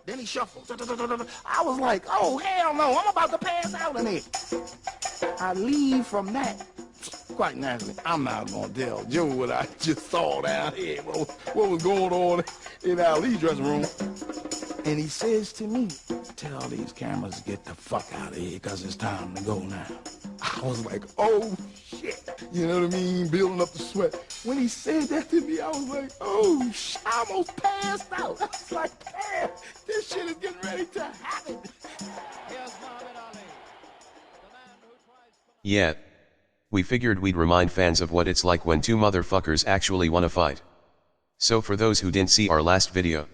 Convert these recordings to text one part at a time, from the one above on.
Then he shuffled. I was like, oh, hell no, I'm about to pass out in here. I leave from that. Quite naturally, I'm not going to tell Joe what I just saw down here, what was going on in Ali's dressing room. And he says to me, tell these cameras to get the fuck out of here because it's time to go now. I was like, oh, shit. You know what I mean? Building up the sweat. When he said that to me, I was like, oh, shit. I almost passed out. I was like, damn, this shit is getting ready to happen. Yeah. We figured we'd remind fans of what it's like when two motherfuckers actually wanna fight. So for those who didn't see our last video,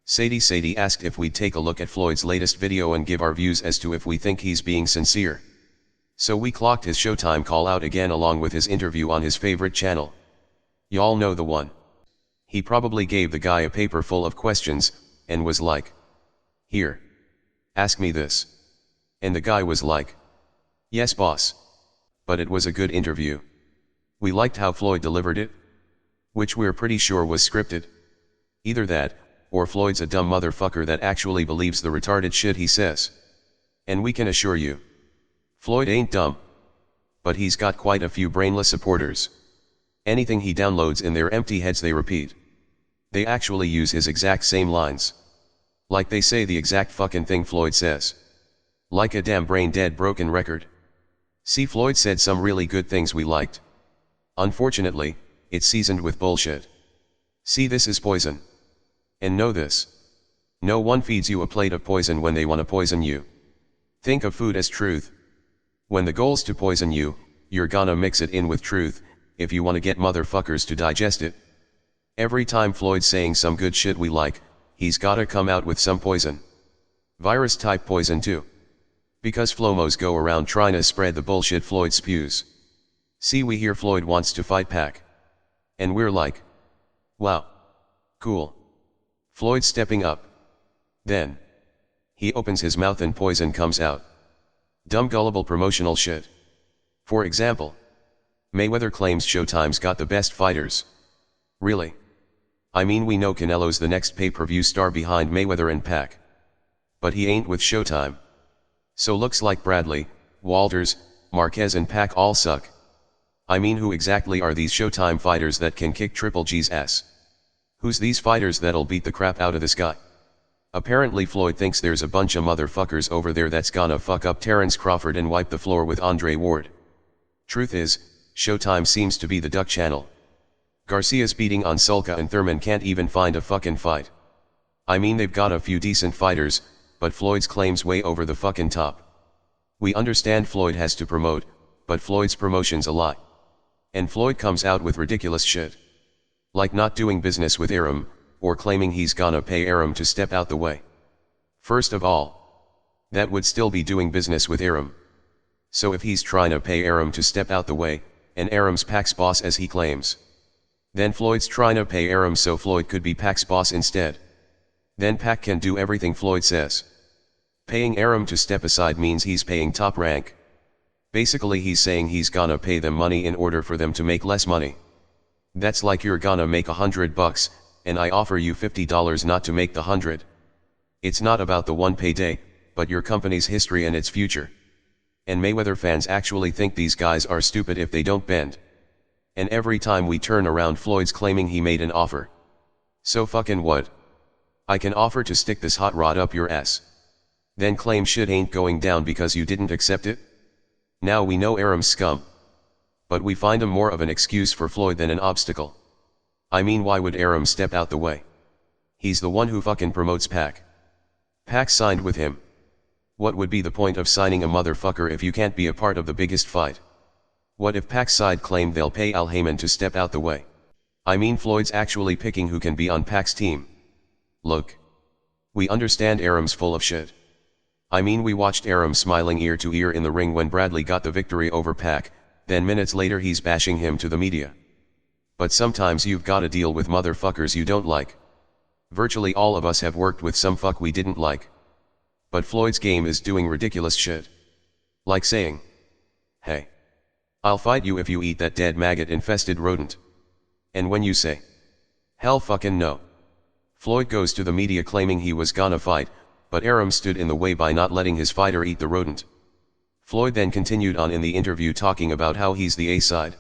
Sadie asked if we'd take a look at Floyd's latest video and give our views as to if we think he's being sincere. So we clocked his Showtime call out again along with his interview on his favorite channel. Y'all know the one. He probably gave the guy a paper full of questions, and was like, here. Ask me this. And the guy was like, yes boss. But it was a good interview. We liked how Floyd delivered it. Which we're pretty sure was scripted. Either that, or Floyd's a dumb motherfucker that actually believes the retarded shit he says. And we can assure you, Floyd ain't dumb. But he's got quite a few brainless supporters. Anything he downloads in their empty heads they repeat. They actually use his exact same lines. Like they say the exact fucking thing Floyd says. Like a damn brain dead broken record. See, Floyd said some really good things we liked. Unfortunately, it's seasoned with bullshit. See, this is poison. And know this. No one feeds you a plate of poison when they want to poison you. Think of food as truth. When the goal's to poison you, you're gonna mix it in with truth, if you want to get motherfuckers to digest it. Every time Floyd's saying some good shit we like, he's gotta come out with some poison. Virus type poison too. Because Flomos go around trying to spread the bullshit Floyd spews. See, we hear Floyd wants to fight Pac. And we're like, wow. Cool. Floyd stepping up. Then he opens his mouth and poison comes out. Dumb gullible promotional shit. For example, Mayweather claims Showtime's got the best fighters. Really? I mean, we know Canelo's the next pay-per-view star behind Mayweather and Pac. But he ain't with Showtime. So looks like Bradley, Walters, Marquez and Pac all suck. I mean, who exactly are these Showtime fighters that can kick Triple G's ass? Who's these fighters that'll beat the crap out of this guy? Apparently Floyd thinks there's a bunch of motherfuckers over there that's gonna fuck up Terrence Crawford and wipe the floor with Andre Ward. Truth is, Showtime seems to be the duck channel. Garcia's beating on Sulka and Thurman can't even find a fucking fight. I mean, they've got a few decent fighters, but Floyd's claims way over the fucking top. We understand Floyd has to promote, but Floyd's promotion's a lie. And Floyd comes out with ridiculous shit. Like not doing business with Arum, or claiming he's gonna pay Arum to step out the way. First of all, that would still be doing business with Arum. So if he's trying to pay Arum to step out the way, and Arum's Pac's boss as he claims, then Floyd's trying to pay Arum so Floyd could be Pac's boss instead. Then Pac can do everything Floyd says. Paying Arum to step aside means he's paying Top Rank. Basically he's saying he's gonna pay them money in order for them to make less money. That's like you're gonna make $100, and I offer you $50 not to make the 100. It's not about the one payday, but your company's history and its future. And Mayweather fans actually think these guys are stupid if they don't bend. And every time we turn around, Floyd's claiming he made an offer. So fucking what? I can offer to stick this hot rod up your ass. Then claim shit ain't going down because you didn't accept it? Now we know Arum's scum. But we find him more of an excuse for Floyd than an obstacle. I mean, why would Arum step out the way? He's the one who fucking promotes Pac. Pac signed with him. What would be the point of signing a motherfucker if you can't be a part of the biggest fight? What if Pac's side claimed they'll pay Al Heyman to step out the way? I mean, Floyd's actually picking who can be on Pac's team. Look. We understand Arum's full of shit. I mean, we watched Arum smiling ear to ear in the ring when Bradley got the victory over Pac, then minutes later he's bashing him to the media. But sometimes you've gotta deal with motherfuckers you don't like. Virtually all of us have worked with some fuck we didn't like. But Floyd's game is doing ridiculous shit. Like saying, hey, I'll fight you if you eat that dead maggot-infested rodent. And when you say, hell fucking no. Floyd goes to the media claiming he was gonna fight, but Arum stood in the way by not letting his fighter eat the rodent. Floyd then continued on in the interview talking about how he's the A side.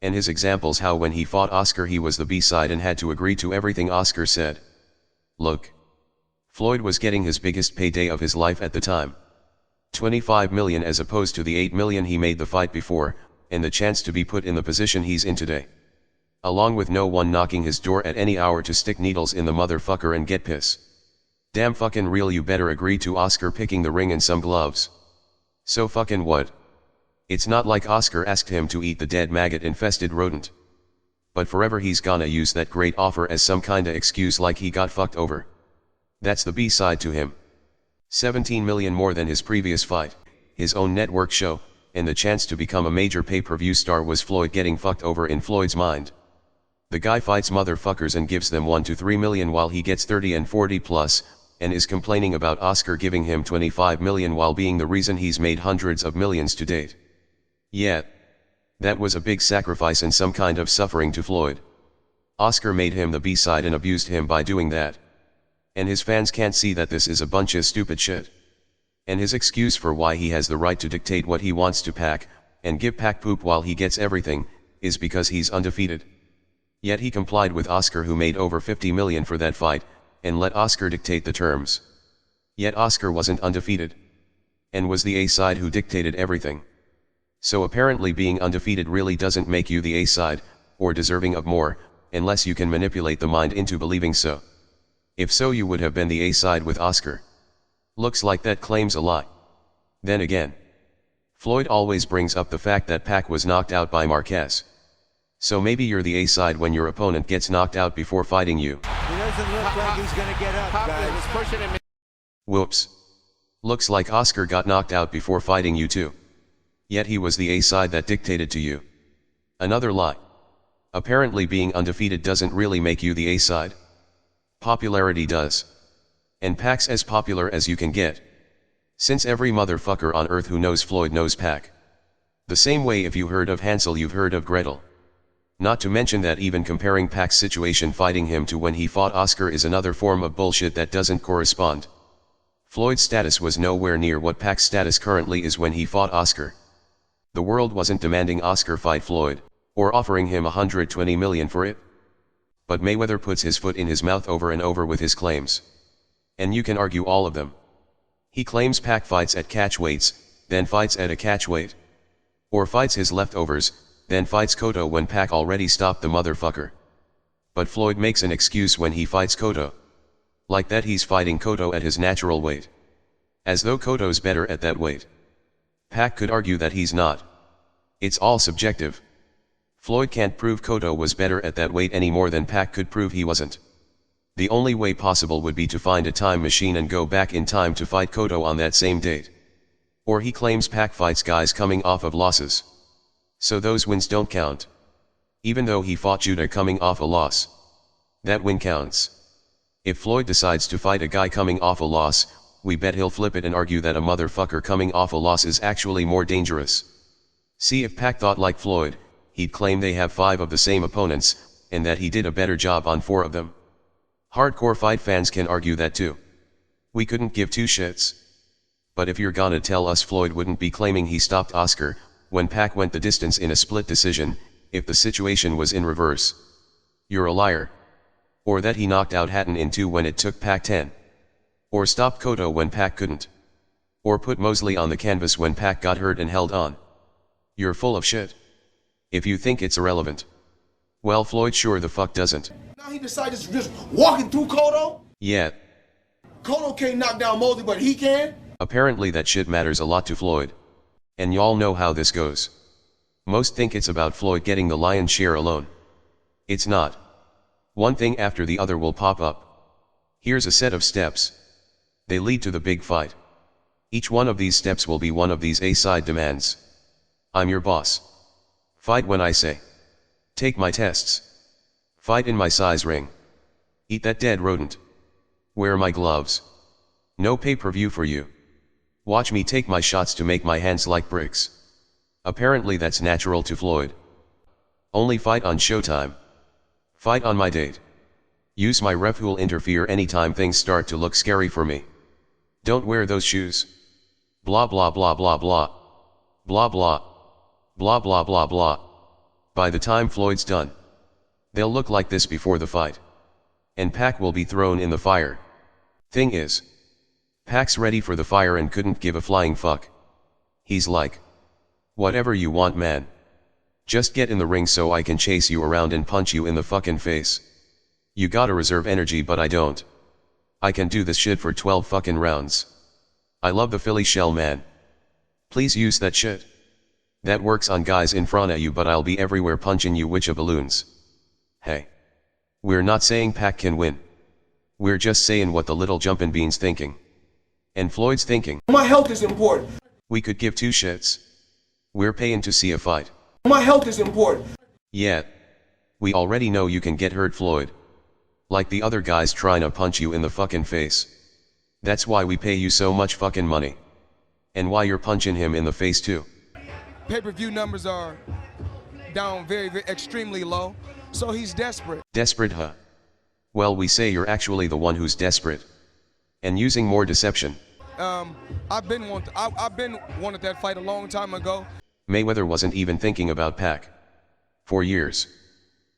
And his examples how when he fought Oscar he was the B side and had to agree to everything Oscar said. Look. Floyd was getting his biggest payday of his life at the time. 25 million as opposed to the 8 million he made the fight before, and the chance to be put in the position he's in today. Along with no one knocking his door at any hour to stick needles in the motherfucker and get piss. Damn fucking real, you better agree to Oscar picking the ring and some gloves. So fucking what? It's not like Oscar asked him to eat the dead maggot-infested rodent. But forever he's gonna use that great offer as some kinda excuse like he got fucked over. That's the B-side to him. 17 million more than his previous fight, his own network show, and the chance to become a major pay-per-view star was Floyd getting fucked over in Floyd's mind. The guy fights motherfuckers and gives them 1 to 3 million while he gets 30 and 40 plus, and is complaining about Oscar giving him 25 million while being the reason he's made hundreds of millions to date. Yeah. That was a big sacrifice and some kind of suffering to Floyd. Oscar made him the B-side and abused him by doing that. And his fans can't see that this is a bunch of stupid shit. And his excuse for why he has the right to dictate what he wants to Pac, and give Pac poop while he gets everything, is because he's undefeated. Yet he complied with Oscar, who made over 50 million for that fight, and let Oscar dictate the terms. Yet Oscar wasn't undefeated. And was the A-side who dictated everything. So apparently being undefeated really doesn't make you the A-side, or deserving of more, unless you can manipulate the mind into believing so. If so, you would have been the A-side with Oscar. Looks like that claim's a lie. Then again, Floyd always brings up the fact that Pac was knocked out by Marquez. So maybe you're the A-side when your opponent gets knocked out before fighting you. He doesn't look like he's gonna get up, guys. Whoops. Looks like Oscar got knocked out before fighting you too. Yet he was the A-side that dictated to you. Another lie. Apparently being undefeated doesn't really make you the A-side. Popularity does. And Pac's as popular as you can get. Since every motherfucker on earth who knows Floyd knows Pac. The same way if you heard of Hansel you've heard of Gretel. Not to mention that even comparing Pac's situation fighting him to when he fought Oscar is another form of bullshit that doesn't correspond. Floyd's status was nowhere near what Pac's status currently is when he fought Oscar. The world wasn't demanding Oscar fight Floyd, or offering him 120 million for it. But Mayweather puts his foot in his mouth over and over with his claims. And you can argue all of them. He claims Pac fights at catch weights, then fights at a catch weight. Or fights his leftovers, then fights Cotto when Pac already stopped the motherfucker. But Floyd makes an excuse when he fights Cotto. Like that he's fighting Cotto at his natural weight. As though Cotto's better at that weight. Pac could argue that he's not. It's all subjective. Floyd can't prove Cotto was better at that weight any more than Pac could prove he wasn't. The only way possible would be to find a time machine and go back in time to fight Cotto on that same date. Or he claims Pac fights guys coming off of losses. So those wins don't count. Even though he fought Judah coming off a loss. That win counts. If Floyd decides to fight a guy coming off a loss, we bet he'll flip it and argue that a motherfucker coming off a loss is actually more dangerous. See, if Pac thought like Floyd, he'd claim they have 5 of the same opponents, and that he did a better job on 4 of them. Hardcore fight fans can argue that too. We couldn't give 2 shits. But if you're gonna tell us Floyd wouldn't be claiming he stopped Oscar, when Pac went the distance in a split decision, if the situation was in reverse, you're a liar. Or that he knocked out Hatton in 2 when it took Pac 10. Or stopped Cotto when Pac couldn't. Or put Mosley on the canvas when Pac got hurt and held on. You're full of shit. If you think it's irrelevant. Well, Floyd sure the fuck doesn't. Now he decided to just walking through Cotto? Yeah. Cotto can't knock down Mosley, but he can? Apparently that shit matters a lot to Floyd. And y'all know how this goes. Most think it's about Floyd getting the lion's share alone. It's not. One thing after the other will pop up. Here's a set of steps. They lead to the big fight. Each one of these steps will be one of these A-side demands. I'm your boss. Fight when I say. Take my tests. Fight in my size ring. Eat that dead rodent. Wear my gloves. No pay-per-view for you. Watch me take my shots to make my hands like bricks. Apparently that's natural to Floyd. Only fight on Showtime. Fight on my date. Use my ref who'll interfere anytime things start to look scary for me. Don't wear those shoes. Blah blah blah blah blah. Blah blah. Blah blah blah blah. By the time Floyd's done, they'll look like this before the fight. And Pac will be thrown in the fire. Thing is, Pac's ready for the fire and couldn't give a flying fuck. He's like, whatever you want, man. Just get in the ring so I can chase you around and punch you in the fucking face. You gotta reserve energy, but I don't. I can do this shit for 12 fucking rounds. I love the Philly shell, man. Please use that shit. That works on guys in front of you, but I'll be everywhere punching you with balloons. Hey. We're not saying Pac can win. We're just saying what the little jumpin' bean's thinking. And Floyd's thinking. My health is important. We could give two shits. We're paying to see a fight. My health is important. Yeah. We already know you can get hurt, Floyd. Like the other guys trying to punch you in the fucking face. That's why we pay you so much fucking money. And why you're punching him in the face too. Pay-per-view numbers are down very extremely low, so he's desperate. Desperate, huh? Well, we say you're actually the one who's desperate. And using more deception. I've been wanted that fight a long time ago. Mayweather wasn't even thinking about Pac. For years.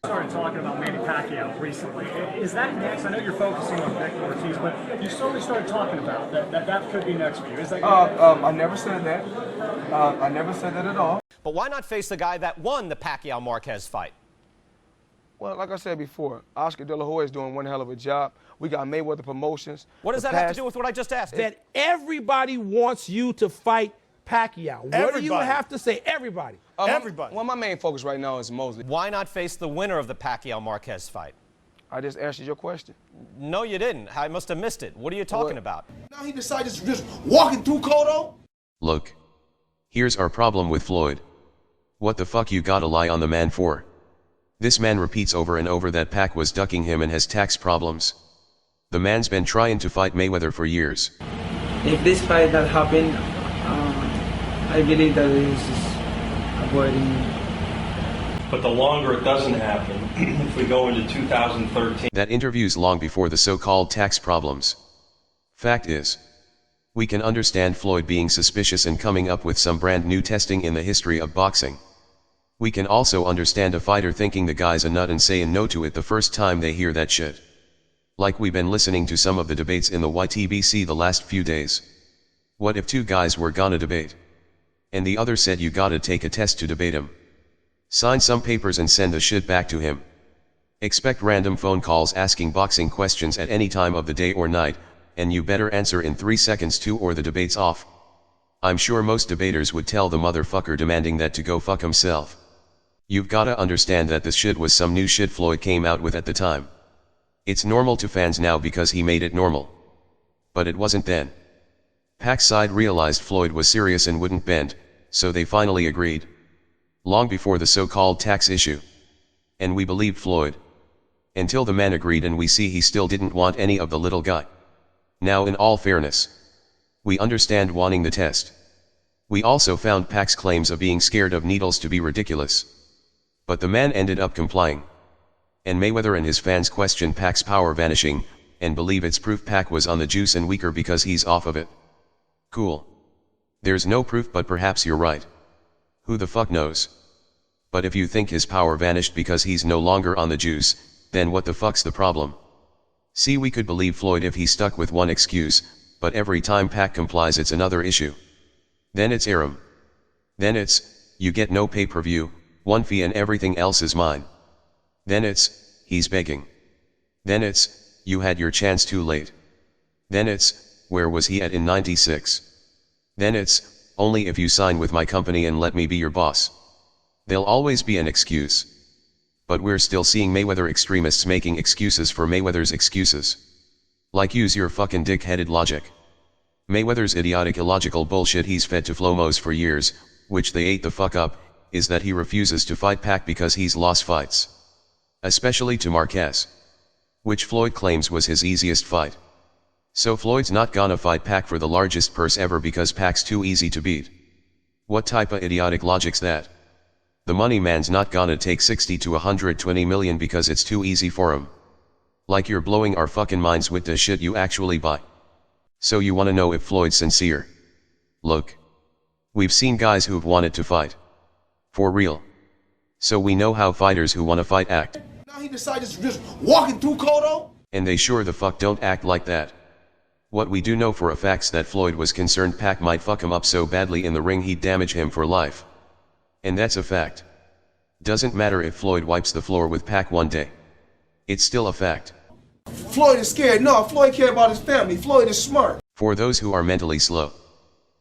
Started talking about Manny Pacquiao recently. Is that next? I know you're focusing on Victor Ortiz, but you slowly started talking about that could be next for you. Is that I never said that. I never said that at all. But why not face the guy that won the Pacquiao-Marquez fight? Well, like I said before, Oscar De La Hoya is doing one hell of a job. We got Mayweather Promotions. What does that have to do with what I just asked? That everybody wants you to fight Pacquiao. What do you have to say? Everybody. everybody? Well, my main focus right now is Mosley. Why not face the winner of the Pacquiao-Marquez fight? I just answered your question. No, you didn't. I must have missed it. What are you talking about? Now he decided to just walking through Cotto. Look. Here's our problem with Floyd. What the fuck you gotta lie on the man for? This man repeats over and over that Pac was ducking him and has tax problems. The man's been trying to fight Mayweather for years. If this fight that happened, I believe that it is avoiding me. But the longer it doesn't happen, if we go into 2013... That interview's long before the so-called tax problems. Fact is, we can understand Floyd being suspicious and coming up with some brand new testing in the history of boxing. We can also understand a fighter thinking the guy's a nut and saying no to it the first time they hear that shit. Like we've been listening to some of the debates in the YTBC the last few days. What if two guys were gonna debate? And the other said you gotta take a test to debate him. Sign some papers and send the shit back to him. Expect random phone calls asking boxing questions at any time of the day or night, and you better answer in 3 seconds too or the debate's off. I'm sure most debaters would tell the motherfucker demanding that to go fuck himself. You've gotta understand that this shit was some new shit Floyd came out with at the time. It's normal to fans now because he made it normal. But it wasn't then. Pac's side realized Floyd was serious and wouldn't bend, so they finally agreed. Long before the so-called tax issue. And we believed Floyd. Until the man agreed and we see he still didn't want any of the little guy. Now in all fairness, we understand wanting the test. We also found Pac's claims of being scared of needles to be ridiculous. But the man ended up complying. And Mayweather and his fans question Pac's power vanishing, and believe it's proof Pac was on the juice and weaker because he's off of it. Cool. There's no proof, but perhaps you're right. Who the fuck knows? But if you think his power vanished because he's no longer on the juice, then what the fuck's the problem? See, we could believe Floyd if he stuck with one excuse, but every time Pac complies it's another issue. Then it's Aram. Then it's, you get no pay-per-view, one fee and everything else is mine. Then it's, he's begging. Then it's, you had your chance too late. Then it's, where was he at in '96? Then it's, only if you sign with my company and let me be your boss. There'll always be an excuse. But we're still seeing Mayweather extremists making excuses for Mayweather's excuses. Like use your fucking dick-headed logic. Mayweather's idiotic illogical bullshit he's fed to Flomos for years, which they ate the fuck up, is that he refuses to fight Pac because he's lost fights. Especially to Marquez. Which Floyd claims was his easiest fight. So Floyd's not gonna fight Pac for the largest purse ever because Pac's too easy to beat. What type of idiotic logic's that? The money man's not gonna take 60 to 120 million because it's too easy for him. Like you're blowing our fucking minds with the shit you actually buy. So you wanna know if Floyd's sincere? Look. We've seen guys who've wanted to fight. For real. So we know how fighters who wanna fight act. Now he decided to just walking through Cotto. And they sure the fuck don't act like that. What we do know for a fact's that Floyd was concerned Pac might fuck him up so badly in the ring he'd damage him for life. And that's a fact. Doesn't matter if Floyd wipes the floor with Pac one day. It's still a fact. Floyd is scared. No, Floyd cares about his family. Floyd is smart. For those who are mentally slow.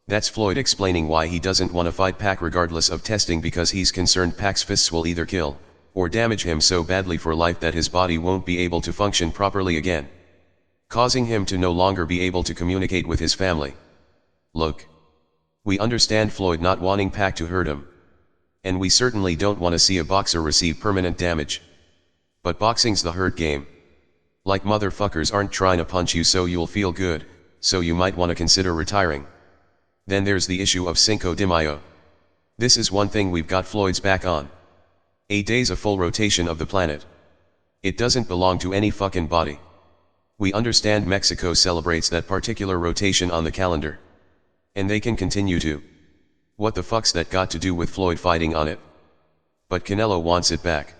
That's Floyd explaining why he doesn't want to fight Pac regardless of testing, because he's concerned Pac's fists will either kill or damage him so badly for life that his body won't be able to function properly again, causing him to no longer be able to communicate with his family. Look. We understand Floyd not wanting Pac to hurt him. And we certainly don't want to see a boxer receive permanent damage. But boxing's the hurt game. Like motherfuckers aren't trying to punch you so you'll feel good, so you might want to consider retiring. Then there's the issue of Cinco de Mayo. This is one thing we've got Floyd's back on. 8 days of full rotation of the planet. It doesn't belong to any fucking body. We understand Mexico celebrates that particular rotation on the calendar. And they can continue to. What the fuck's that got to do with Floyd fighting on it? But Canelo wants it back.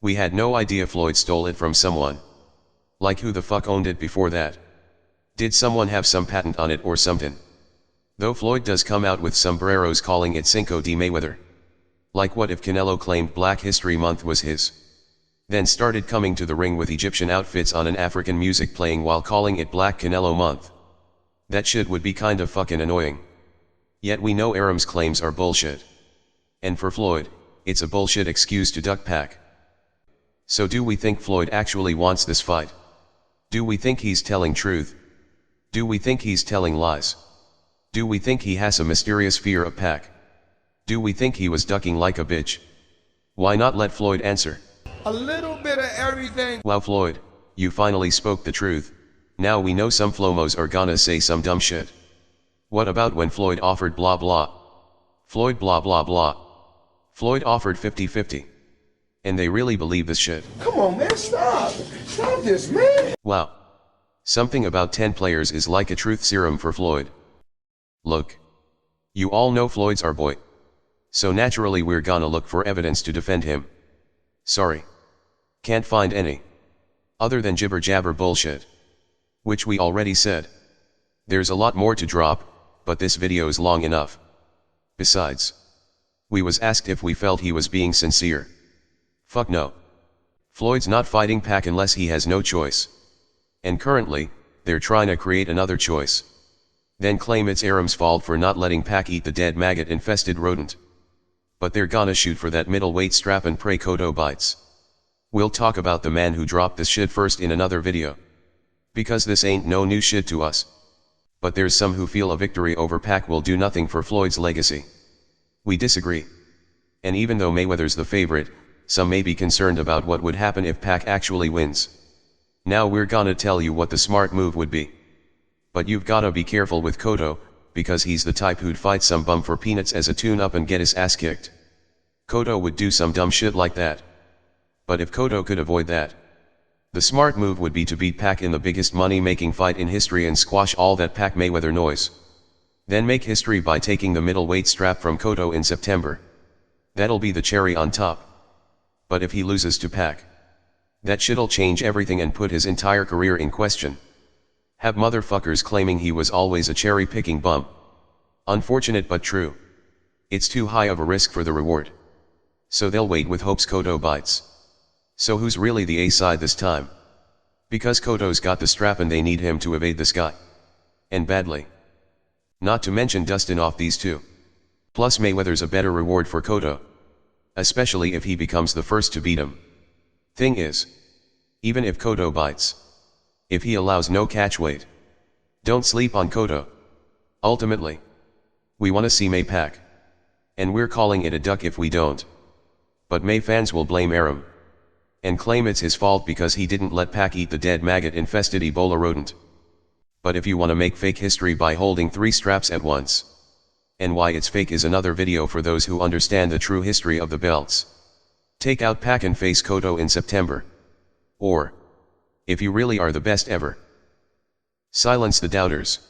We had no idea Floyd stole it from someone. Like who the fuck owned it before that? Did someone have some patent on it or something? Though Floyd does come out with sombreros calling it Cinco de Mayweather. Like what if Canelo claimed Black History Month was his? Then started coming to the ring with Egyptian outfits on and African music playing while calling it Black Canelo Month. That shit would be kinda fucking annoying. Yet we know Aram's claims are bullshit. And for Floyd, it's a bullshit excuse to duck Pac. So do we think Floyd actually wants this fight? Do we think he's telling truth? Do we think he's telling lies? Do we think he has a mysterious fear of Pac? Do we think he was ducking like a bitch? Why not let Floyd answer? A little bit of everything. Wow, Floyd, you finally spoke the truth. Now we know some flomos are gonna say some dumb shit. What about when Floyd offered blah blah? Floyd blah blah blah. Floyd offered 50-50. And they really believe this shit. Come on, man, stop. Stop this, man. Wow. Something about 10 players is like a truth serum for Floyd. Look. You all know Floyd's our boy. So naturally we're gonna look for evidence to defend him. Sorry. Can't find any. Other than jibber jabber bullshit. Which we already said. There's a lot more to drop, but this video's long enough. Besides. We was asked if we felt he was being sincere. Fuck no. Floyd's not fighting Pac unless he has no choice. And currently, they're trying to create another choice. Then claim it's Aram's fault for not letting Pac eat the dead maggot-infested rodent. But they're gonna shoot for that middleweight strap and pray Cotto bites. We'll talk about the man who dropped this shit first in another video. Because this ain't no new shit to us. But there's some who feel a victory over Pac will do nothing for Floyd's legacy. We disagree. And even though Mayweather's the favorite, some may be concerned about what would happen if Pac actually wins. Now we're gonna tell you what the smart move would be. But you've gotta be careful with Cotto, because he's the type who'd fight some bum for peanuts as a tune-up and get his ass kicked. Cotto would do some dumb shit like that. But if Cotto could avoid that, the smart move would be to beat Pac in the biggest money-making fight in history and squash all that Pac Mayweather noise. Then make history by taking the middleweight strap from Cotto in September. That'll be the cherry on top. But if he loses to Pac, that shit'll change everything and put his entire career in question. Have motherfuckers claiming he was always a cherry-picking bum. Unfortunate but true. It's too high of a risk for the reward. So they'll wait with hopes Cotto bites. So who's really the A-side this time? Because Cotto's got the strap and they need him to evade this guy. And badly. Not to mention dusting off these two. Plus Mayweather's a better reward for Cotto. Especially if he becomes the first to beat him. Thing is, even if Cotto bites, if he allows no catch weight, don't sleep on Cotto. Ultimately, we want to see May Pac. And we're calling it a duck if we don't. But May fans will blame Aram. And claim it's his fault because he didn't let Pac eat the dead maggot-infested Ebola rodent. But if you want to make fake history by holding 3 straps at once, and why it's fake is another video for those who understand the true history of the belts. Take out Pac and face Cotto in September. Or, if you really are the best ever. Silence the doubters.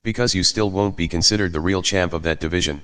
Because you still won't be considered the real champ of that division.